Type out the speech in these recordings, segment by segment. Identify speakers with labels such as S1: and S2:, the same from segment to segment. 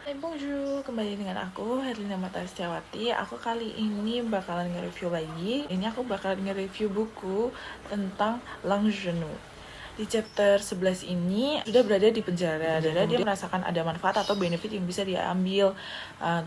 S1: Hai bonjour, kembali dengan aku Herlina Mata Setiawati. Aku kali ini bakalan nge-review lagi. Ini aku bakalan nge-review buku tentang Langenu. Di chapter 11 ini sudah berada di penjara dan dia merasakan ada manfaat atau benefit yang bisa dia ambil.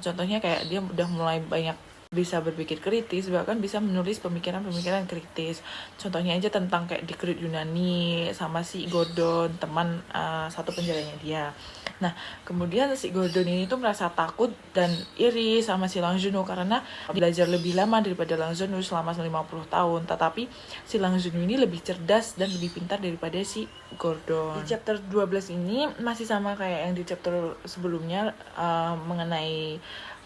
S1: Contohnya kayak dia udah mulai banyak bisa berpikir kritis, bahkan bisa menulis pemikiran-pemikiran kritis. Contohnya aja tentang kayak di Krit Yunani sama si Gordon, teman satu penjaranya dia. Nah, kemudian si Gordon ini tuh merasa takut dan iri sama si Langenu karena belajar lebih lama daripada Langenu selama 50 tahun. Tetapi si Langenu ini lebih cerdas dan lebih pintar daripada si Gordon. Di chapter 12 ini masih sama kayak yang di chapter sebelumnya, mengenai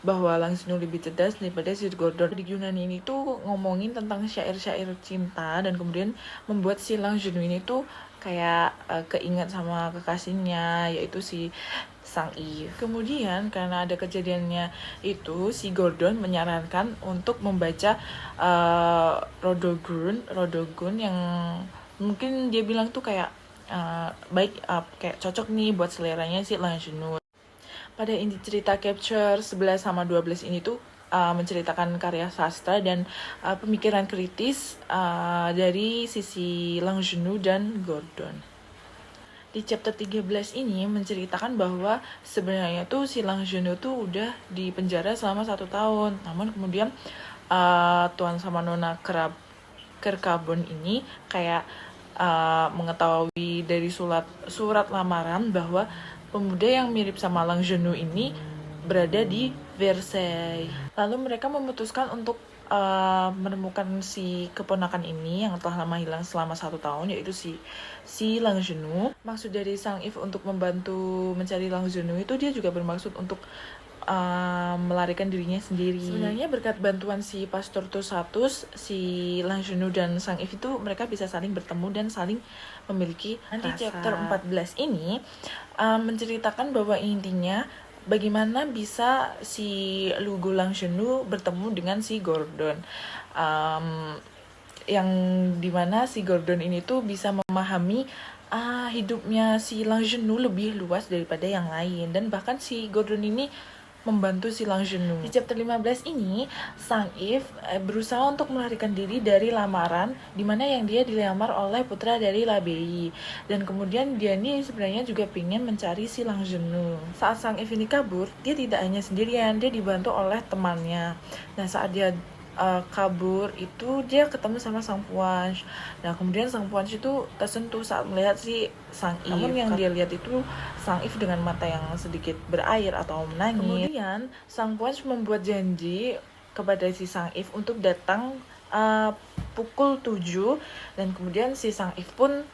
S1: bahwa Langenu lebih cerdas daripada si Gordon. Di Yunani ini tuh ngomongin tentang syair-syair cinta dan kemudian membuat si Langenu ini tuh kayak keinget sama kekasihnya, yaitu si Sang If. Kemudian karena ada kejadiannya itu, si Gordon menyarankan untuk membaca Rodogun yang mungkin dia bilang tuh kayak baik, kayak cocok nih buat seleranya si Langenu. Pada inti cerita chapter 11 sama 12 ini tuh menceritakan karya sastra dan pemikiran kritis dari sisi Langenu dan Gordon. Di chapter 13 ini menceritakan bahwa sebenarnya tuh si Langenu tuh udah di penjara selama 1 tahun. Namun kemudian Tuan sama Nona Kerkabon ini kayak mengetahui dari surat lamaran bahwa pemuda yang mirip sama Langenu ini berada di Versailles. Lalu mereka memutuskan untuk menemukan si keponakan ini yang telah lama hilang selama 1 tahun, yaitu si Langenu. Maksud dari Sang If untuk membantu mencari Langenu itu dia juga bermaksud untuk melarikan dirinya sendiri. Sebenarnya berkat bantuan si Pastor Tusatus, si Langenu dan Sang If itu mereka bisa saling bertemu dan saling memiliki rasa. Di chapter 14 ini menceritakan bahwa intinya bagaimana bisa si Lugu Langenu bertemu dengan si Gordon, yang dimana si Gordon ini tuh bisa memahami hidupnya si Langenu lebih luas daripada yang lain, dan bahkan si Gordon ini membantu si Langenu. Di chapter 15 ini, Sang If berusaha untuk melarikan diri dari lamaran dimana yang dia dilamar oleh putra dari Labei. Dan kemudian dia ini sebenarnya juga ingin mencari si Langenu. Saat Sang If ini kabur, dia tidak hanya sendirian, dia dibantu oleh temannya. Nah, saat dia kabur itu dia ketemu sama Sang Puansh. Nah, kemudian Sang Puansh itu tersentuh saat melihat si Sang If. Namun yang dia lihat itu Sang If dengan mata yang sedikit berair atau menangis. Kemudian Sang Puansh membuat janji kepada si Sang If untuk datang pukul 7, dan kemudian si Sang If pun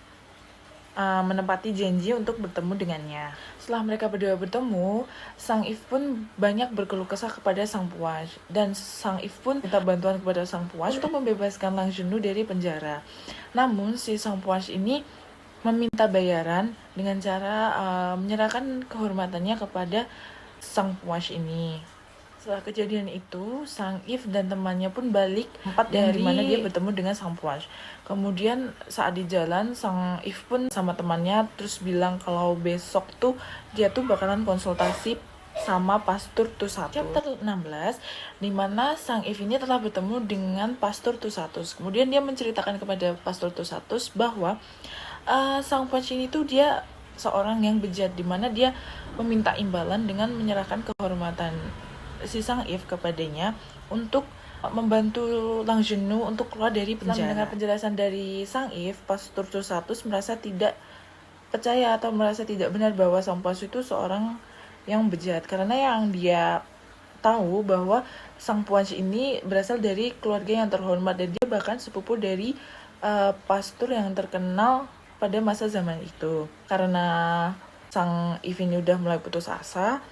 S1: menempati janji untuk bertemu dengannya. Setelah mereka berdua bertemu, Sang If pun banyak berkeluh kesah kepada Sang Puansh, dan Sang If pun minta bantuan kepada Sang Puansh untuk membebaskan Langenu dari penjara. Namun si Sang Puansh ini meminta bayaran dengan cara menyerahkan kehormatannya kepada Sang Puansh ini. Setelah kejadian itu, Sang If dan temannya pun balik tempat dari mana dia bertemu dengan Sang Puansh. Kemudian saat di jalan, Sang If pun sama temannya terus bilang kalau besok tuh dia tuh bakalan konsultasi sama Pastor Tusatus. Chapter 16, dimana Sang If ini telah bertemu dengan Pastor Tusatus. Kemudian dia menceritakan kepada Pastor Tusatus bahwa Sang Puansh ini tuh dia seorang yang bejat, dimana dia meminta imbalan dengan menyerahkan kehormatan si Sang If kepadanya untuk membantu Langenu untuk keluar dari penjara. Setelah mendengar penjelasan dari Sang If, Pastor Tusatus merasa tidak percaya atau merasa tidak benar bahwa Sang Puansh itu seorang yang bejat, karena yang dia tahu bahwa Sang Puansh ini berasal dari keluarga yang terhormat dan dia bahkan sepupu dari pastor yang terkenal pada masa zaman itu. Karena Sang If ini udah mulai putus asa,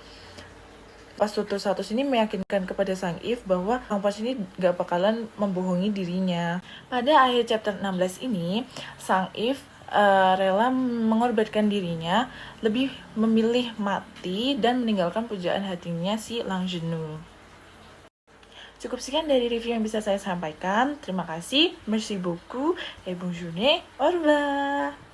S1: Pastor Tusatus ini meyakinkan kepada Sang If bahwa Sang Puansh ini gak bakalan membohongi dirinya. Pada akhir chapter 16 ini, Sang If rela mengorbankan dirinya, lebih memilih mati dan meninggalkan pujaan hatinya si Langenu. Cukup sekian dari review yang bisa saya sampaikan. Terima kasih. Merci beaucoup et bonne journée. Au revoir.